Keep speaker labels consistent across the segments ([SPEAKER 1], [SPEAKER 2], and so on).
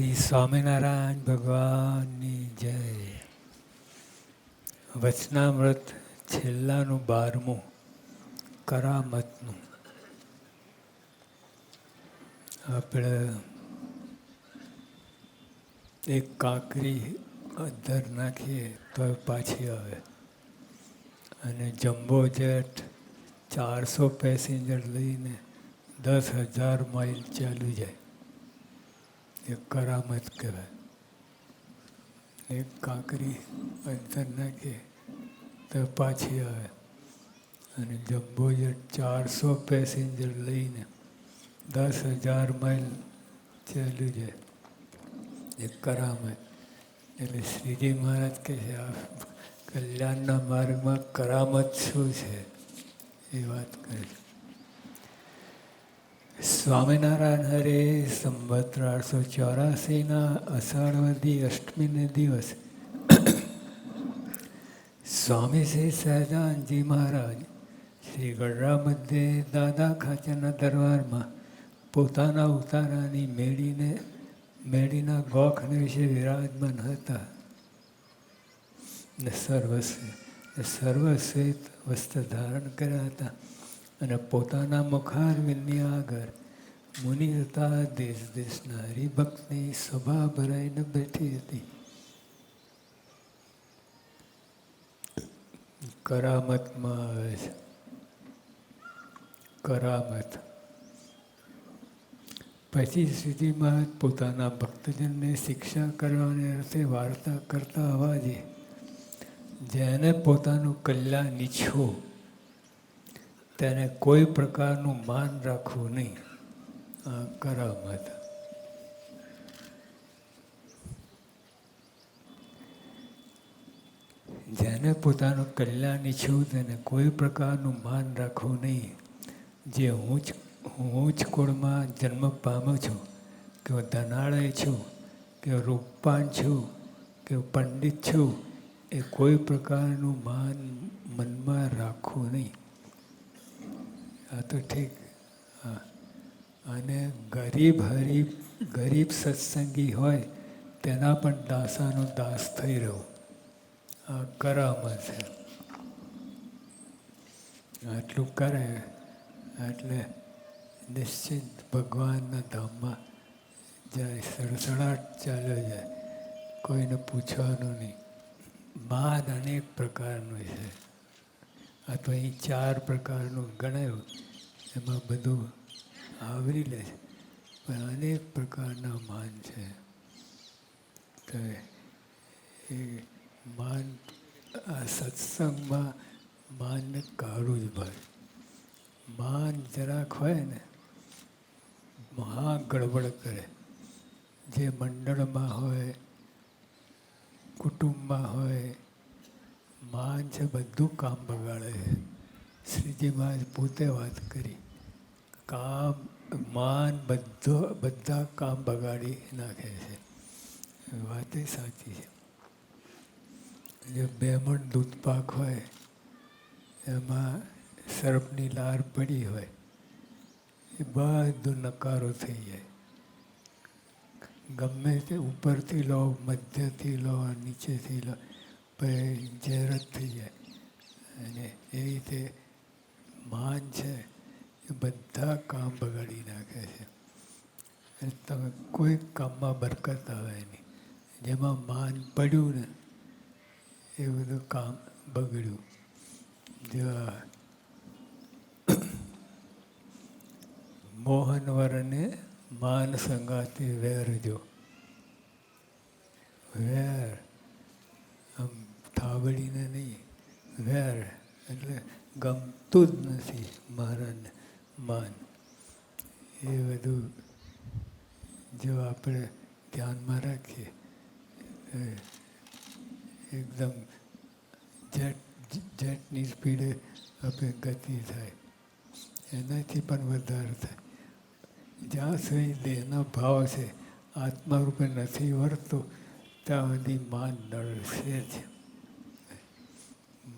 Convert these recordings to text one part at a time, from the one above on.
[SPEAKER 1] શ્રી સ્વામિનારાયણ ભગવાનની જય. વચનામૃત છેલ્લાનું 12મું કરામતનું. આપણે એક કાંકરી અંદર નાખીએ તો પાછી આવે, અને જમ્બો જેટ 400 પેસેન્જર લઈને 10,000 માઇલ ચાલી જાય, એ કરામત કહેવાય. એક કાંકરી અંદર નાખીએ તો પાછી આવે, અને જમ્બો જેટ 400 પેસેન્જર લઈને 10,000 માઇલ ચાલ્યું જાય, એ કરામત. એટલે શ્રીજી મહારાજ કહે છે આ કલ્યાણના માર્ગમાં કરામત શું છે એ વાત કરે છે. સ્વામિનારાયણ હરે સંવત 1884 અષાઢવદી અષ્ટમીને દિવસ સ્વામી શ્રી સહજાનંદજી મહારાજ શ્રી ગઢડા મધ્યે દાદા ખાચરના દરબારમાં પોતાના ઉતારાની મેળીના ગોખને વિશે વિરાજમાન હતા. ને સર્વશ્વેત વસ્ત્ર ધારણ કર્યા હતા, અને પોતાના મુખારવિંદની આગળ મુનિ હતા દેશ દેશના હરિભક્તની સભા ભરાઈને બેઠી હતી. કરામતમાં આવે છે કરામત. પછી શ્રીજી મહારાજ પોતાના ભક્તજનને શિક્ષા કરવાને અર્થે વાર્તા કરતા અવાજે, જેને પોતાનું કલ્યાણ ઈચ્છવું તેને કોઈ પ્રકારનું માન રાખવું નહીં, આ કરામત. જેને પોતાનું કલ્યાણ ઈચ્છવું તેને કોઈ પ્રકારનું માન રાખવું નહીં. જે હું ઉચ્ચ કુળમાં જન્મ પામ્યો છું, કે હું ધનાળય છું, કે રૂપવાન છું, કે પંડિત છું, એ કોઈ પ્રકારનું માન મનમાં રાખવું નહીં. આ તો ઠીક. હા, અને ગરીબ સત્સંગી હોય તેના પણ દાસાનો દાસ થઈ રહ્યો, આ કરામત છે. આટલું કરે એટલે નિશ્ચિત ભગવાનના ધામમાં જાય, સડસડાટ ચાલ્યો જાય, કોઈને પૂછવાનું નહીં. માન અનેક પ્રકારનું છે. આ તો અહીં 4 પ્રકારનું ગણાયું, એમાં બધું આવરી લે છે, પણ અનેક પ્રકારના માન છે. તો એ માન આ સત્સંગમાં માનને કાઢવું જ ભાઈ. માન જરાક હોય ને મહા ગડબડ કરે. જે મંડળમાં હોય, કુટુંબમાં હોય, માન છે બધું કામ બગાડે છે. શ્રીજી મહારાજ પોતે વાત કરી, માન બધા કામ બગાડી નાખે છે. વાત એ સાચી છે. જે 2 મણ દૂધ પાક હોય એમાં સર્પની લાર પડી હોય, એ બધું નકારો થઈ જાય. ગમે તે ઉપરથી લો, મધ્યથી લો, નીચેથી લો, પછી ઝેર જ થઈ જાય. અને એ રીતે માન છે એ બધા કામ બગાડી નાખે છે. તમે કોઈ કામમાં બરકત આવે નહીં. જેમાં માન પડ્યું ને એ બધું કામ બગડ્યું. જો મોહનવરને માન સંગાતી વેરજો. વેર આમ થાબડીને નહીં, વેર એટલે ગમતું જ નથી મહારાજને માન. એ બધું જો આપણે ધ્યાનમાં રાખીએ, એકદમ જેટની સ્પીડે આપણે ગતિ થાય, એનાથી પણ વધારે થાય. જ્યાં સુધી દેહનો ભાવ છે, આત્મા રૂપે નથી વર્તતો, ત્યાં સુધી માન નડશે જ.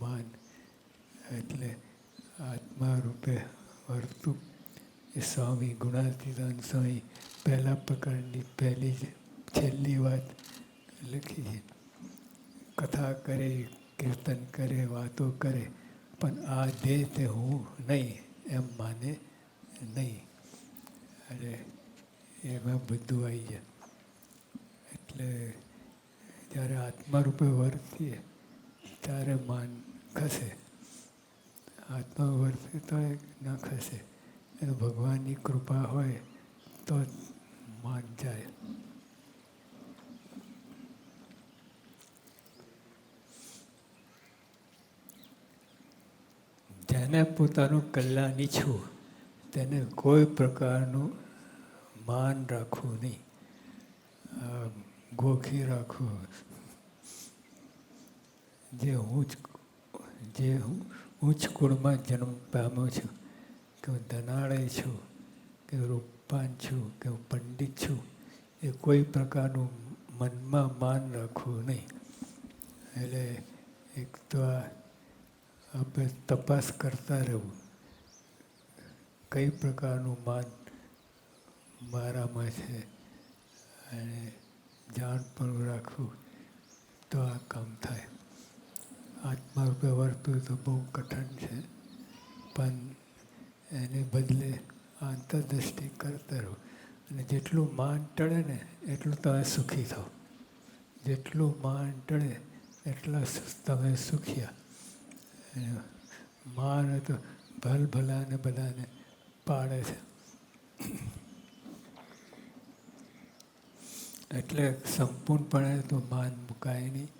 [SPEAKER 1] માન એટલે આત્મા રૂપે વર્તું એ સ્વામી ગુણાતીતાન સ્વામી પહેલા પ્રકારની પહેલી જ છેલ્લી વાત લખી છે. કથા કરે, કીર્તન કરે, વાતો કરે, પણ આ દેહ તે હું નહીં એમ માને નહીં. અને એમાં બધું આવી જાય. એટલે જ્યારે આત્મારૂપે વર્તીએ ત્યારે માન ખસે. આત્મા વર્તે તો ન ખસે. એ ભગવાનની કૃપા હોય તો જ માન જાય. જેને પોતાનું કલ્યાણ ઈચ્છવું તેને કોઈ પ્રકારનું માન રાખવું નહીં, ગોખી રાખવું. જે હું ઉચ્ચ કુળમાં જન્મ પામ્યો છું, કે હું ધનાળય છું, કે રૂપવાન છું, કે હું પંડિત છું, એ કોઈ પ્રકારનું મનમાં માન રાખવું નહીં. એટલે એક તો આપણે તપાસ કરતા રહેવું, કઈ પ્રકારનું માન મારામાં છે, અને જાણ પણ રાખવું તો આ કામ થાય. આત્મા રૂપે વર્તવું તો બહુ કઠણ છે, પણ એને બદલે આંતરદૃષ્ટિ કરતા રહો. અને જેટલું માન ટળે ને એટલું તમે સુખી થાઓ. જેટલું માન ટળે એટલા તમે સુખિયા. માન તો ભલભલાને બધાને પાડે છે. એટલે સંપૂર્ણપણે તો માન મુકાય નહીં.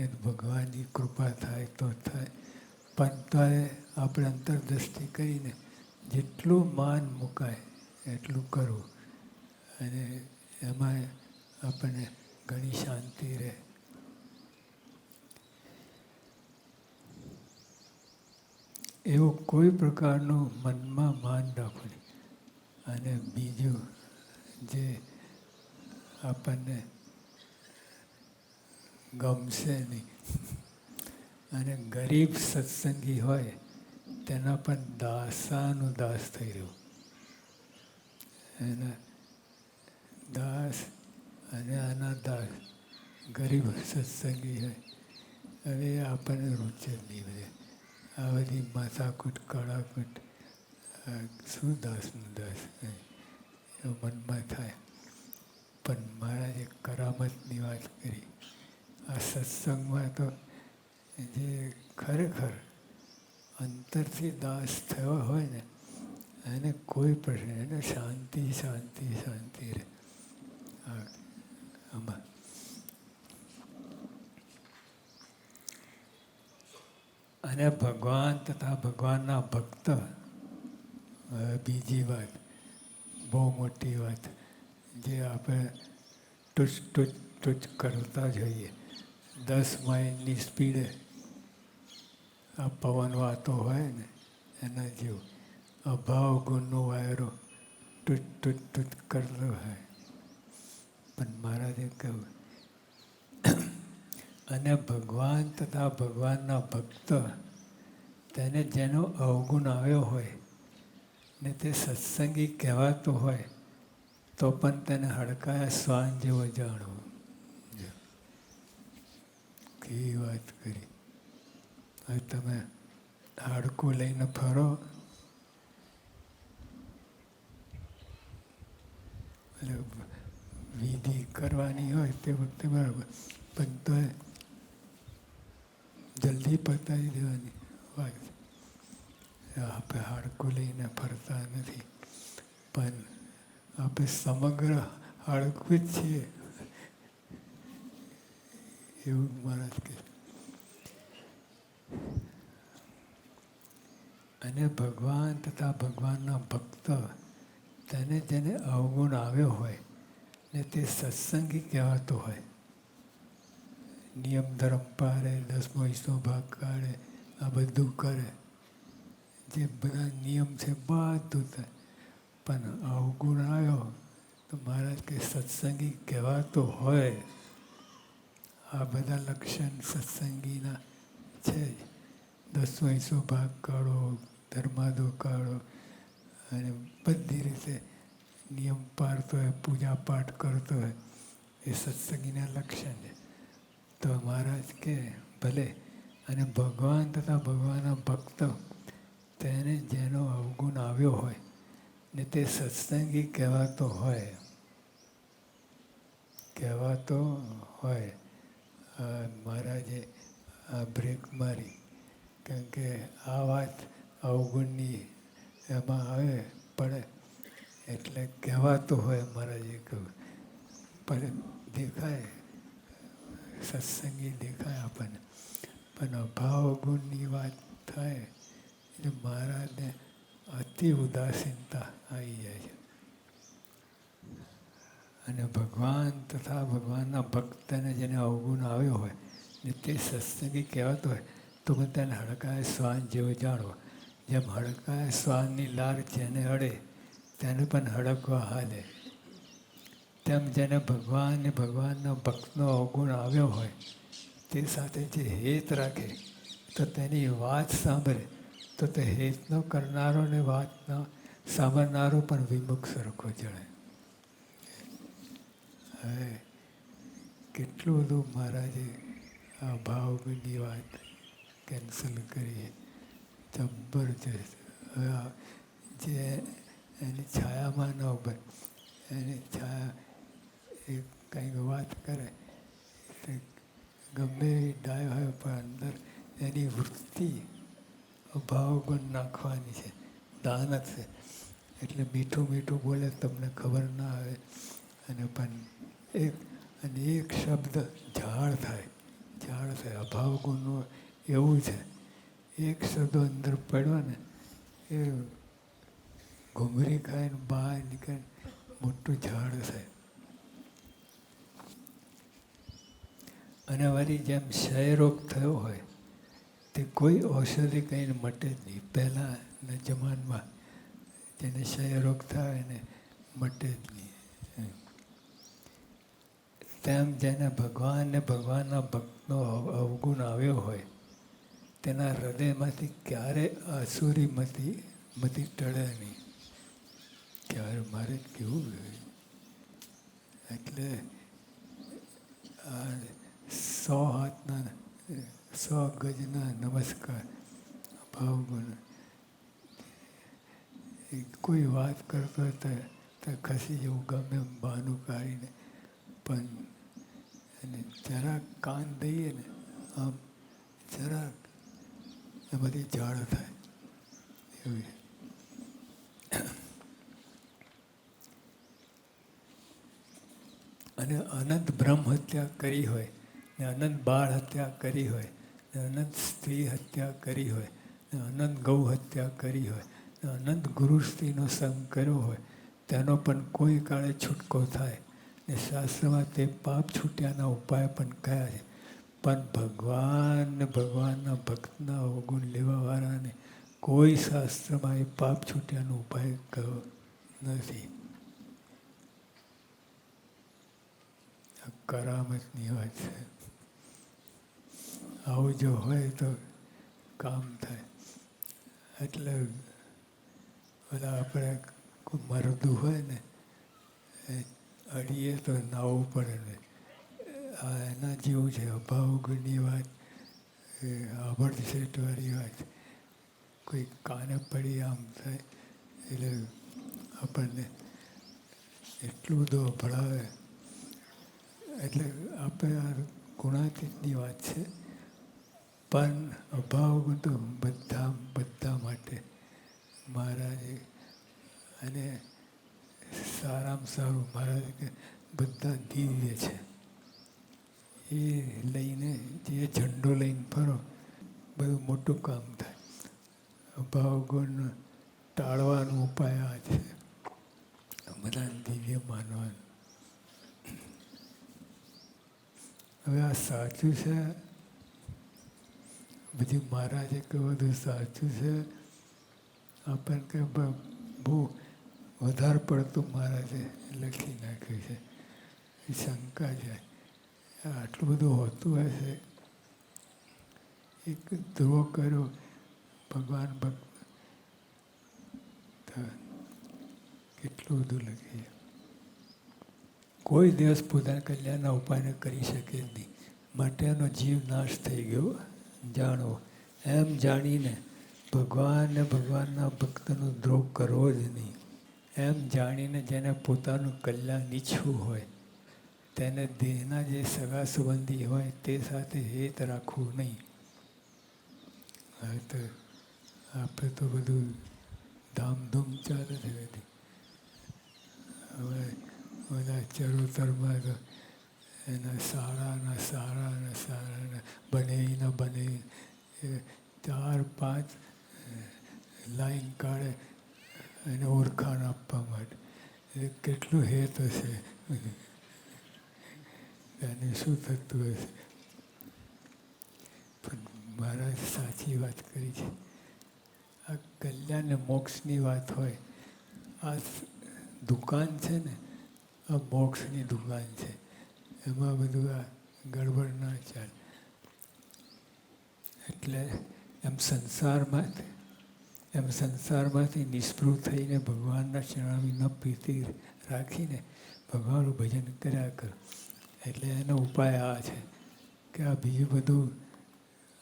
[SPEAKER 1] એ ભગવાનની કૃપા થાય તો થાય. પણ ત્યારે આપણે અંતરદૃષ્ટિ કરીને જેટલું માન મુકાય એટલું કરવું. અને એમાં આપણને ઘણી શાંતિ રહે. એવું કોઈ પ્રકારનું મનમાં માન રાખવું નહીં. અને બીજું જે આપણને ગમશે નહીં, અને ગરીબ સત્સંગી હોય તેના પણ દાસાનું દાસ થઈ રહ્યું. એના દાસ અને આના દાસ ગરીબ સત્સંગી હોય. હવે આપણને રૂચે નહીં બધે. આ બધી માથાકૂટ કડાકૂટ, શું દાસનું દાસ એવું મનમાં થાય. પણ મહારાજે કરામતની વાત કરી. આ સત્સંગમાં તો જે ખરેખર અંતરથી દાસ થયો હોય ને એને કોઈ પ્રશ્ન, એને શાંતિ શાંતિ શાંતિ રહે. આમાં અને ભગવાન તથા ભગવાનના ભક્ત, બીજી વાત, બહુ મોટી વાત, જે આપણે ટૂચ ટૂચ ટૂચ કરતા જોઈએ 10 માઇલની સ્પીડે આ પવન વાતો હોય ને એના જેવું અભાવ ગુણનો વાયરો ટૂચ ટૂચ ટૂચ કરતો હોય. પણ મહારાજે કહ્યું, અને ભગવાન તથા ભગવાનના ભક્ત, તેને જેનો અવગુણ આવ્યો હોય ને તે સત્સંગી કહેવાતો હોય તો પણ તેને હડકાયા શ્વાન જેવો જાણવો. કેવી વાત કરી. હવે તમે હાડકું લઈને ફરો, એટલે વિધિ કરવાની હોય તે વખતે બરાબર, પણ તો જલ્દી પતાવી દેવાની વાત. આપણે હાડકું લઈને ફરતા નથી, પણ આપણે સમગ્ર હાડકું જ છીએ એવું મહારાજ કહે. અને ભગવાન તથા ભગવાનના ભક્ત, તેને જેને અવગુણ આવ્યો હોય ને તે સત્સંગી કહેવાતો હોય, નિયમ ધર્મ પાળે, 10મો હિસ્સો ભાગ કાઢે, આ બધું કરે, જે બધા નિયમ છે બધું થાય, પણ અવગુણ આવ્યો તો મહારાજ કે સત્સંગી કહેવાતો હોય. આ બધા લક્ષણ સત્સંગીના છે જ. 10મો હિસ્સો ભાગ કાઢો, ધર્માદો કાઢો, અને બધી રીતે નિયમ પાળતો હોય, પૂજા પાઠ કરતો હોય, એ સત્સંગીના લક્ષણ છે. તો મહારાજ કે ભલે, અને ભગવાન તથા ભગવાનના ભક્ત તેને જેનો અવગુણ આવ્યો હોય ને તે સત્સંગી કહેવાતો હોય, મહારાજે આ બ્રેક મારી, કારણ કે આ વાત અવગુણની એમાં આવે પડે એટલે કહેવાતો હોય. મહારાજે કહ્યું પણ દેખાય, સત્સંગી દેખાય આપણને, પણ અભાવ ગુણની વાત થાય એટલે મહારાજને અતિ ઉદાસીનતા આવી જાય છે. અને ભગવાન તથા ભગવાનના ભક્તને જેને અવગુણ આવ્યો હોય ને તે સત્સંગી કહેવાતો હોય તો પણ તેને હડકાય શ્વાન જેવો જાણવો. જેમ હડકાય શ્વાનની લાર જેને અડે તેને પણ હડકવા હાલે, તેમ જેને ભગવાન ને ભગવાનના ભક્તનો અવગુણ આવ્યો હોય તે સાથે જે હેત રાખે તો તેની વાત સાંભળે તો તે હેતનો કરનારો ને વાતનો સાંભળનારો પણ વિમુખ સરખો જણાય. હવે કેટલું બધું મહારાજે આ ભાવની વાત કેન્સલ કરીએ, જબરજસ્ત. હવે જે એની છાયામાં ન ઉભે, એની છાયા એ કંઈક વાત કરે ગમે એવી ડાય હોય પણ અંદર એની વૃત્તિ અભાવગુણ નાખવાની છે, દાનત છે. એટલે મીઠું મીઠું બોલે તમને ખબર ના આવે, અને પણ એક શબ્દ ઝાડ થાય. અભાવગુણનું એવું છે, એક શબ્દ અંદર પડ્યો ને એ ઘૂંઘરી ખાઈને બહાર નીકળે મોટું ઝાડ થાય. અને વળી જેમ ક્ષયરોગ થયો હોય તે કોઈ ઔષધિ કંઈને મટે જ નહીં. પહેલાંના જમાનમાં જેને ક્ષયરોગ થાય એને મટે જ નહીં. તેમ જેને ભગવાન ને ભગવાનના ભક્તનો અવગુણ આવ્યો હોય તેના હૃદયમાંથી ક્યારે આસુરી મતિ ટળે નહીં. ક્યારે મારે કેવું એટલે 100 હાથના 100 ગજના નમસ્કાર ભાવગુણ. કોઈ વાત કરતો હોય તો ખસી જવું ગમે એમ બહાનું કાઢીને, પણ એને જરાક કાન દઈએ ને આમ જરાક એમાંથી ઝાડ થાય એવું. અને અનંત બ્રહ્મ હત્યા કરી હોય ને અનંત બાળ હત્યા કરી હોય ને અનંત સ્ત્રી હત્યા કરી હોય ને અનંત ગૌ હત્યા કરી હોય ને અનંત ગુરુ સ્ત્રીનો સંગ કર્યો હોય તેનો પણ કોઈ કાળે છૂટકો થાય ને શાસ્ત્રમાં તે પાપ છૂટ્યાના ઉપાય પણ કયા છે. પણ ભગવાન ને ભગવાનના ભક્તના અવગુણ લેવાવાળાને કોઈ શાસ્ત્રમાં એ પાપ છૂટ્યાનો ઉપાય કયો નથી. કરામતની વાત છે. આવું જો હોય તો કામ થાય. એટલે બધા આપણે મરદું હોય ને એ અડીએ તો નાવું પડે ને આ એના જેવું છે. અભાવગુણની વાત આભડછેટવાળી વાત. કોઈ કાને પડી આમ થાય એટલે આપણને એટલું બધું અભળાવે. એટલે આપણે આ ગુણાતીતની વાત છે, પણ અભાવગુણ તો બધા માટે મહારાજે. અને સારામાં સારું મહારાજે કે બધા દિવ્ય છે. એ લઈને જે ઝંડો લઈને ફરો બધું મોટું કામ થાય. અભાવગુણ ટાળવાનો ઉપાય આ છે, બધાને દિવ્ય માનવાનું. હવે આ સાચું છે, બધી મહારાજે કહ્યું બધું સાચું છે. આપણને કે બહુ વધારે પડતું મહારાજે લખી નાખ્યું છે. એ શંકા જાય આટલું બધું હોતું હશે. એક ધ્રુવ કર્યો ભગવાન ભક્ત કેટલું બધું લખી. કોઈ દિવસ પોતાના કલ્યાણના ઉપાયને કરી શકે જ નહીં. માટે એનો જીવ નાશ થઈ ગયો જાણવો. એમ જાણીને ભગવાનને ભગવાનના ભક્તનો દ્રોહ કરવો જ નહીં. એમ જાણીને જેને પોતાનું કલ્યાણ ઈચ્છવું હોય તેને દેહના જે સગા સંબંધી હોય તે સાથે હેત રાખવું નહીં. હવે તો આપણે તો બધું ધામધૂમ ચાલે છે બધી. હવે બધા ચરોતરમાં તો એના સારા બને 4-5 લાઈન કાઢે એને ઓળખાણ આપવા માટે. એ કેટલું હેત હશે એને શું થતું હશે. પણ મહારાજ સાચી વાત કરી છે. આ કલ્યાણ ને મોક્ષની વાત હોય, આ દુકાન છે ને આ મોક્ષની દુકાન છે. એમાં બધું આ ગડબડ ના ચાલે. એટલે એમ સંસારમાંથી નિષ્પૃહ થઈને ભગવાનના ચરણોમાં પ્રીતિ રાખીને ભગવાનનું ભજન કર્યા કરો. એટલે એનો ઉપાય આ છે કે આ બીજું બધું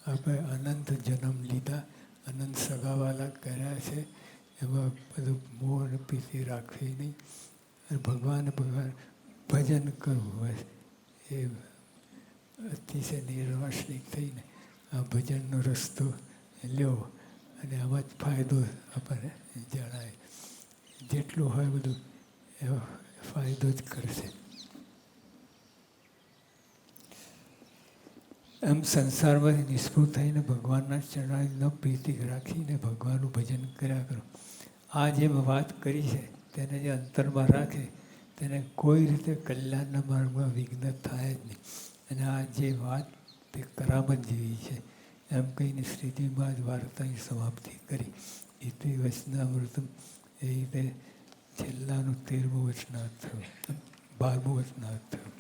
[SPEAKER 1] આપણે અનંત જન્મ લીધા, અનંત સગાવાલા કર્યા છે, એમાં બધું મોહ અને પ્રીતિ રાખવી નહીં. અને ભગવાન ભજન કરવું બસ. એ અતિશય નિર્વાસનિક થઈને આ ભજનનો રસ્તો લ્યો અને આમાં જ ફાયદો આપણને જણાય. જેટલું હોય બધું એવો ફાયદો જ કરશે. એમ સંસારમાંથી નિષ્ફળ થઈને ભગવાનના ચરણોમાં પ્રીતિ રાખીને ભગવાનનું ભજન કર્યા કરો. આ જે વાત કરી છે તેને જે અંતરમાં રાખે તેને કોઈ રીતે કલ્યાણના માર્ગમાં વિઘ્ન થાય જ નહીં. અને આ જે વાત તે કરામત જેવી છે એમ કહીને શ્રીજીમાં જ વાર્તાની સમાપ્તિ કરી. ઇતિ વચનામૃતમ એ રીતે છેલ્લાનું 13મું વચનાર્થ થયું, 12મું વચનાર્થ થયું.